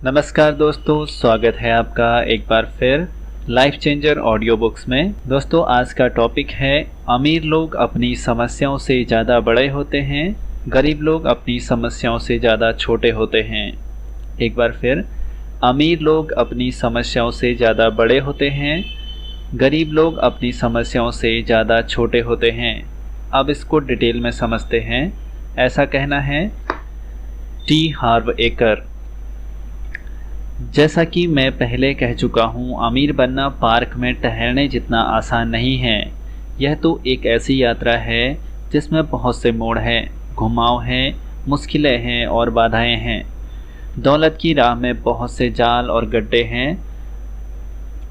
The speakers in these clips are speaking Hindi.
नमस्कार दोस्तों, स्वागत है आपका एक बार फिर लाइफ चेंजर ऑडियो बुक्स में। दोस्तों, आज का टॉपिक है अमीर लोग अपनी समस्याओं से ज़्यादा बड़े होते हैं, गरीब लोग अपनी समस्याओं से ज़्यादा छोटे होते हैं। एक बार फिर, अमीर लोग अपनी समस्याओं से ज़्यादा बड़े होते हैं, गरीब लोग अपनी समस्याओं से ज़्यादा छोटे होते हैं। अब इसको डिटेल में समझते हैं। ऐसा कहना है टी हार्व एकर। जैसा कि मैं पहले कह चुका हूँ, अमीर बनना पार्क में टहलने जितना आसान नहीं है। यह तो एक ऐसी यात्रा है जिसमें बहुत से मोड़ हैं, घुमाव हैं, मुश्किलें हैं और बाधाएं हैं। दौलत की राह में बहुत से जाल और गड्ढे हैं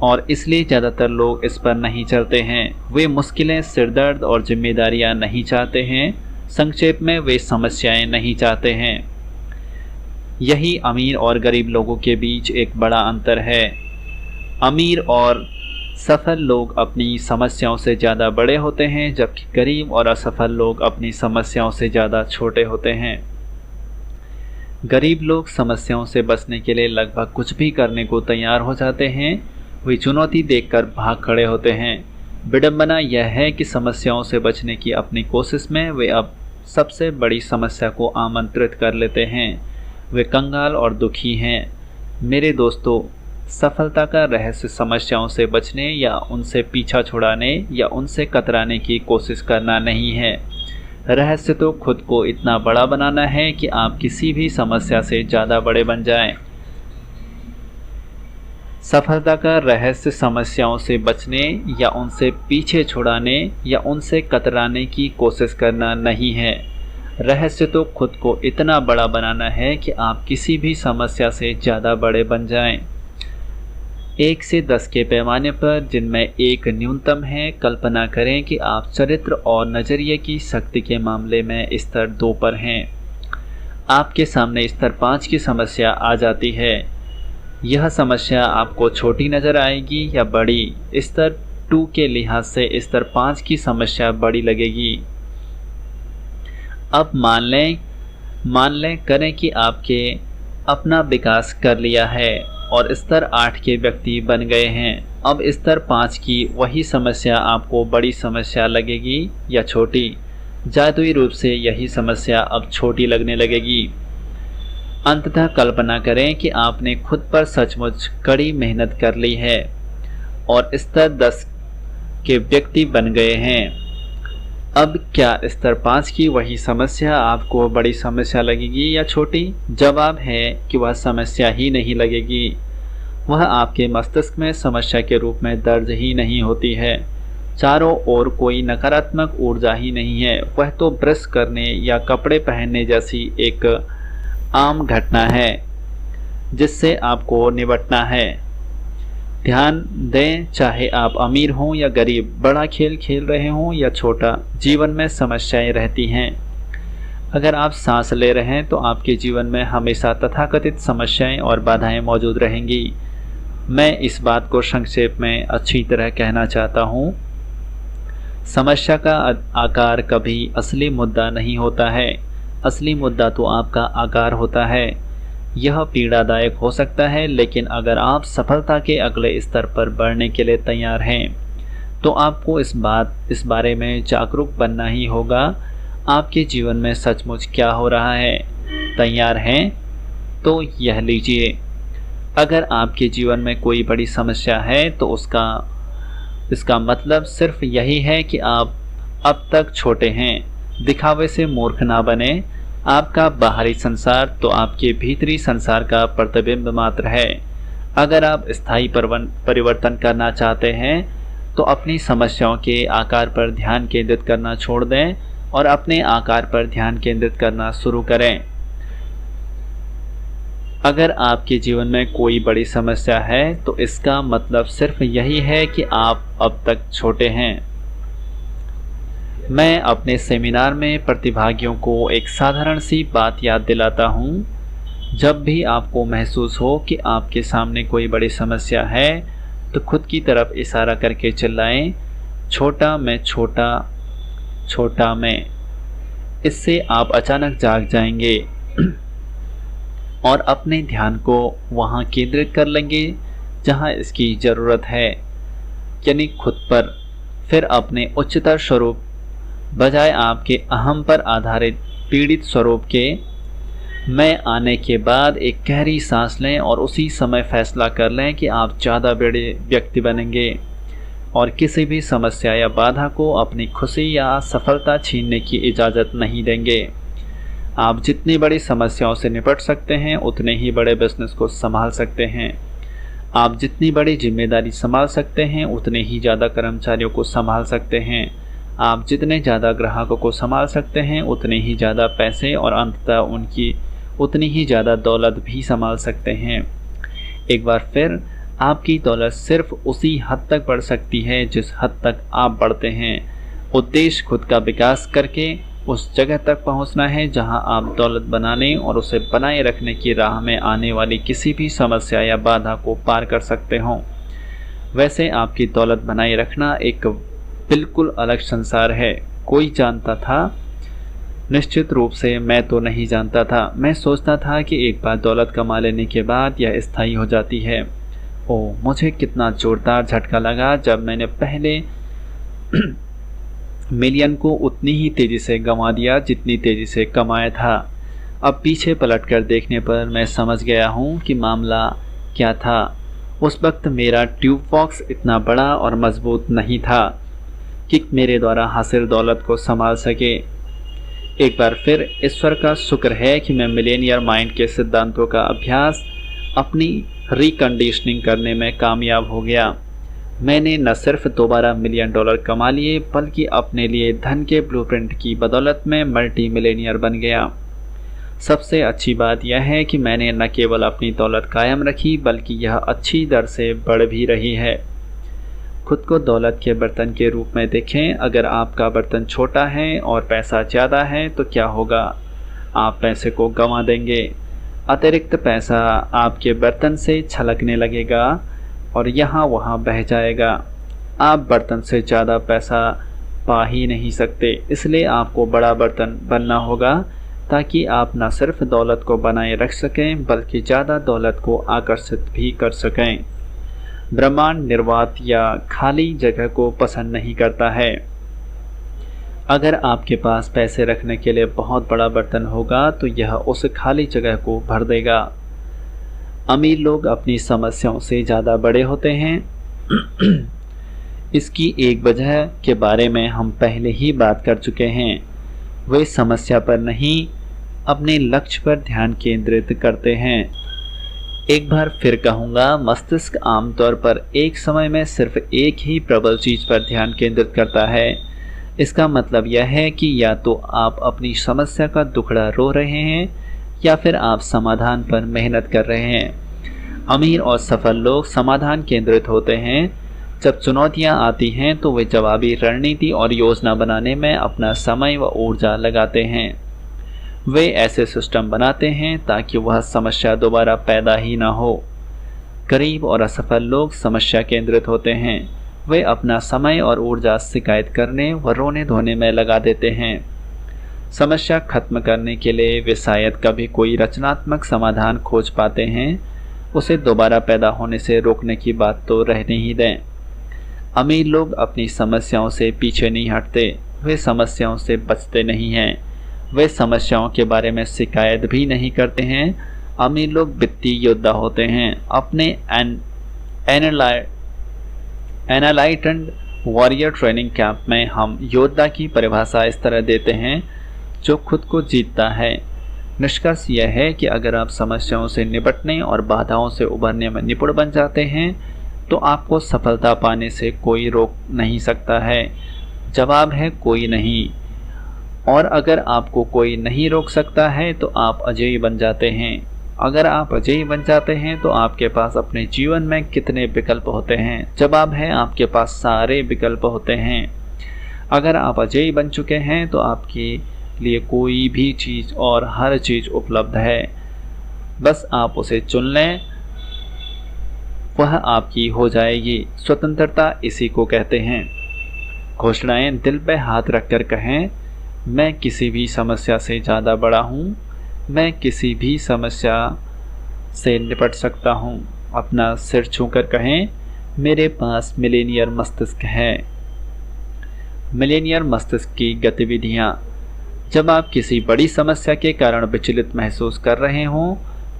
और इसलिए ज़्यादातर लोग इस पर नहीं चलते हैं। वे मुश्किलें, सिरदर्द और जिम्मेदारियां नहीं चाहते हैं। संक्षेप में, वे समस्याएं नहीं चाहते हैं। यही अमीर और गरीब लोगों के बीच एक बड़ा अंतर है। अमीर और सफल लोग अपनी समस्याओं से ज़्यादा बड़े होते हैं, जबकि गरीब और असफल लोग अपनी समस्याओं से ज़्यादा छोटे होते हैं। गरीब लोग समस्याओं से बचने के लिए लगभग कुछ भी करने को तैयार हो जाते हैं। वे चुनौती देखकर भाग खड़े होते हैं। विडंबना यह है कि समस्याओं से बचने की अपनी कोशिश में वे अब सबसे बड़ी समस्या को आमंत्रित कर लेते हैं। वे कंगाल और दुखी हैं। मेरे दोस्तों, सफलता का रहस्य समस्याओं से बचने या उनसे पीछा छुड़ाने या उनसे कतराने की कोशिश करना नहीं है। रहस्य तो खुद को इतना बड़ा बनाना है कि आप किसी भी समस्या से ज़्यादा बड़े बन जाएं। सफलता का रहस्य समस्याओं से बचने या उनसे पीछे छुड़ाने या उनसे कतराने की कोशिश करना नहीं है। रहस्य तो खुद को इतना बड़ा बनाना है कि आप किसी भी समस्या से ज़्यादा बड़े बन जाएं। 1 से 10 के पैमाने पर, जिनमें 1 न्यूनतम है, कल्पना करें कि आप चरित्र और नज़रिए की शक्ति के मामले में स्तर 2 पर हैं। आपके सामने स्तर 5 की समस्या आ जाती है। यह समस्या आपको छोटी नज़र आएगी या बड़ी? स्तर 2 के लिहाज से स्तर 5 की समस्या बड़ी लगेगी। अब मान लें करें कि आपके अपना विकास कर लिया है और स्तर 8 के व्यक्ति बन गए हैं। अब स्तर 5 की वही समस्या आपको बड़ी समस्या लगेगी या छोटी? जादुई रूप से यही समस्या अब छोटी लगने लगेगी। अंततः कल्पना करें कि आपने खुद पर सचमुच कड़ी मेहनत कर ली है और स्तर 10 के व्यक्ति बन गए हैं। अब क्या स्तर 5 की वही समस्या आपको बड़ी समस्या लगेगी या छोटी? जवाब है कि वह समस्या ही नहीं लगेगी। वह आपके मस्तिष्क में समस्या के रूप में दर्ज ही नहीं होती है। चारों ओर कोई नकारात्मक ऊर्जा ही नहीं है। वह तो ब्रश करने या कपड़े पहनने जैसी एक आम घटना है जिससे आपको निपटना है। ध्यान दें, चाहे आप अमीर हों या गरीब, बड़ा खेल खेल रहे हों या छोटा, जीवन में समस्याएं रहती हैं। अगर आप सांस ले रहे हैं तो आपके जीवन में हमेशा तथाकथित समस्याएं और बाधाएं मौजूद रहेंगी। मैं इस बात को संक्षेप में अच्छी तरह कहना चाहता हूँ। समस्या का आकार कभी असली मुद्दा नहीं होता है। असली मुद्दा तो आपका आकार होता है। यह पीड़ादायक हो सकता है, लेकिन अगर आप सफलता के अगले स्तर पर बढ़ने के लिए तैयार हैं तो आपको इस बारे में जागरूक बनना ही होगा। आपके जीवन में सचमुच क्या हो रहा है? तैयार हैं? तो यह लीजिए। अगर आपके जीवन में कोई बड़ी समस्या है तो इसका मतलब सिर्फ यही है कि आप अब तक छोटे हैं। दिखावे से मूर्ख ना बने। आपका बाहरी संसार तो आपके भीतरी संसार का प्रतिबिंब मात्र है। अगर आप स्थायी परिवर्तन करना चाहते हैं तो अपनी समस्याओं के आकार पर ध्यान केंद्रित करना छोड़ दें और अपने आकार पर ध्यान केंद्रित करना शुरू करें। अगर आपके जीवन में कोई बड़ी समस्या है तो इसका मतलब सिर्फ यही है कि आप अब तक छोटे हैं। मैं अपने सेमिनार में प्रतिभागियों को एक साधारण सी बात याद दिलाता हूँ। जब भी आपको महसूस हो कि आपके सामने कोई बड़ी समस्या है तो खुद की तरफ इशारा करके चिल्लाएं, छोटा मैं, छोटा छोटा मैं। इससे आप अचानक जाग जाएंगे। और अपने ध्यान को वहाँ केंद्रित कर लेंगे जहाँ इसकी ज़रूरत है, यानी खुद पर। फिर अपने उच्चतर स्वरूप बजाय आपके अहम पर आधारित पीड़ित स्वरूप के मैं आने के बाद एक गहरी सांस लें और उसी समय फैसला कर लें कि आप ज़्यादा बड़े व्यक्ति बनेंगे और किसी भी समस्या या बाधा को अपनी खुशी या सफलता छीनने की इजाज़त नहीं देंगे। आप जितनी बड़ी समस्याओं से निपट सकते हैं उतने ही बड़े बिजनेस को संभाल सकते हैं। आप जितनी बड़ी जिम्मेदारी संभाल सकते हैं उतने ही ज़्यादा कर्मचारियों को संभाल सकते हैं। आप जितने ज़्यादा ग्राहकों को संभाल सकते हैं उतने ही ज़्यादा पैसे और अंततः उनकी उतनी ही ज़्यादा दौलत भी संभाल सकते हैं। एक बार फिर आपकी दौलत सिर्फ उसी हद तक बढ़ सकती है जिस हद तक आप बढ़ते हैं। उद्देश्य खुद का विकास करके उस जगह तक पहुंचना है जहां आप दौलत बनाने और उसे बनाए रखने की राह में आने वाली किसी भी समस्या या बाधा को पार कर सकते हों। वैसे आपकी दौलत बनाए रखना एक बिल्कुल अलग संसार है। कोई जानता था? निश्चित रूप से मैं तो नहीं जानता था। मैं सोचता था कि एक बार दौलत कमा लेने के बाद यह स्थायी हो जाती है। ओह, मुझे कितना जोरदार झटका लगा जब मैंने पहले मिलियन को उतनी ही तेज़ी से गंवा दिया जितनी तेज़ी से कमाया था। अब पीछे पलटकर देखने पर मैं समझ गया हूँ कि मामला क्या था। उस वक्त मेरा ट्यूब बॉक्स इतना बड़ा और मजबूत नहीं था कि मेरे द्वारा हासिल दौलत को संभाल सके। एक बार फिर ईश्वर का शुक्र है कि मैं मिलेनियर माइंड के सिद्धांतों का अभ्यास अपनी रिकंडीशनिंग करने में कामयाब हो गया। मैंने न सिर्फ दोबारा $1 मिलियन कमा लिए बल्कि अपने लिए धन के ब्लूप्रिंट की बदौलत में मल्टी मिलेनियर बन गया। सबसे अच्छी बात यह है कि मैंने न केवल अपनी दौलत कायम रखी बल्कि यह अच्छी दर से बढ़ भी रही है। खुद को दौलत के बर्तन के रूप में देखें। अगर आपका बर्तन छोटा है और पैसा ज़्यादा है तो क्या होगा? आप पैसे को गंवा देंगे। अतिरिक्त पैसा आपके बर्तन से छलकने लगेगा और यहाँ वहाँ बह जाएगा। आप बर्तन से ज़्यादा पैसा पा ही नहीं सकते। इसलिए आपको बड़ा बर्तन बनना होगा ताकि आप न सिर्फ दौलत को बनाए रख सकें बल्कि ज़्यादा दौलत को आकर्षित भी कर सकें। ब्रह्मांड निर्वात या खाली जगह को पसंद नहीं करता है। अगर आपके पास पैसे रखने के लिए बहुत बड़ा बर्तन होगा तो यह उस खाली जगह को भर देगा। अमीर लोग अपनी समस्याओं से ज़्यादा बड़े होते हैं। इसकी एक वजह के बारे में हम पहले ही बात कर चुके हैं। वे समस्या पर नहीं, अपने लक्ष्य पर ध्यान केंद्रित करते हैं। एक बार फिर कहूँगा, मस्तिष्क आमतौर पर एक समय में सिर्फ एक ही प्रबल चीज़ पर ध्यान केंद्रित करता है। इसका मतलब यह है कि या तो आप अपनी समस्या का दुखड़ा रो रहे हैं या फिर आप समाधान पर मेहनत कर रहे हैं। अमीर और सफल लोग समाधान केंद्रित होते हैं। जब चुनौतियां आती हैं तो वे जवाबी रणनीति और योजना बनाने में अपना समय व ऊर्जा लगाते हैं। वे ऐसे सिस्टम बनाते हैं ताकि वह समस्या दोबारा पैदा ही ना हो। गरीब और असफल लोग समस्या केंद्रित होते हैं। वे अपना समय और ऊर्जा शिकायत करने व रोने धोने में लगा देते हैं। समस्या खत्म करने के लिए वे शायद कभी कोई रचनात्मक समाधान खोज पाते हैं। उसे दोबारा पैदा होने से रोकने की बात तो रहने ही दें। अमीर लोग अपनी समस्याओं से पीछे नहीं हटते। वे समस्याओं से बचते नहीं हैं। वे समस्याओं के बारे में शिकायत भी नहीं करते हैं। अमीर लोग वित्तीय योद्धा होते हैं। अपने एनालाइटेंड वॉरियर ट्रेनिंग कैंप में हम योद्धा की परिभाषा इस तरह देते हैं, जो खुद को जीतता है। निष्कर्ष यह है कि अगर आप समस्याओं से निपटने और बाधाओं से उभरने में निपुण बन जाते हैं तो आपको सफलता पाने से कोई रोक नहीं सकता है। जवाब है कोई नहीं। और अगर आपको कोई नहीं रोक सकता है तो आप अजेय बन जाते हैं। अगर आप अजेय बन जाते हैं तो आपके पास अपने जीवन में कितने विकल्प होते हैं? जवाब है आपके पास सारे विकल्प होते हैं। अगर आप अजेय बन चुके हैं तो आपके लिए कोई भी चीज़ और हर चीज़ उपलब्ध है। बस आप उसे चुन लें, वह आपकी हो जाएगी। स्वतंत्रता इसी को कहते हैं। घोषणाएं दिल पे हाथ रखकर कहें, मैं किसी भी समस्या से ज़्यादा बड़ा हूँ। मैं किसी भी समस्या से निपट सकता हूँ। अपना सिर छूकर कहें, मेरे पास मिलेनियर मस्तिष्क है। मिलेनियर मस्तिष्क की गतिविधियाँ। जब आप किसी बड़ी समस्या के कारण विचलित महसूस कर रहे हों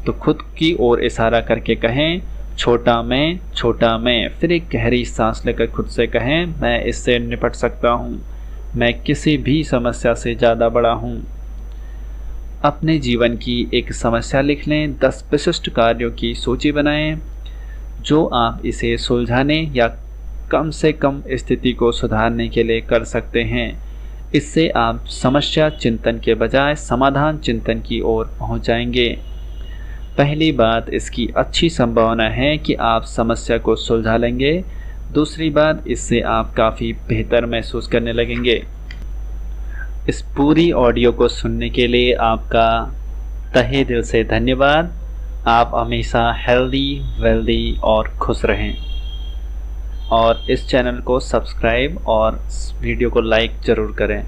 तो खुद की ओर इशारा करके कहें, छोटा मैं। फिर एक गहरी सांस लेकर खुद से कहें, मैं इससे निपट सकता हूँ, मैं किसी भी समस्या से ज़्यादा बड़ा हूँ। अपने जीवन की एक समस्या लिख लें। 10 विशिष्ट कार्यों की सूची बनाएं जो आप इसे सुलझाने या कम से कम स्थिति को सुधारने के लिए कर सकते हैं। इससे आप समस्या चिंतन के बजाय समाधान चिंतन की ओर पहुंच जाएंगे। पहली बात, इसकी अच्छी संभावना है कि आप समस्या को सुलझा लेंगे। दूसरी बात, इससे आप काफ़ी बेहतर महसूस करने लगेंगे। इस पूरी ऑडियो को सुनने के लिए आपका तहे दिल से धन्यवाद। आप हमेशा हेल्दी, वेल्दी और खुश रहें। और इस चैनल को सब्सक्राइब और वीडियो को लाइक ज़रूर करें।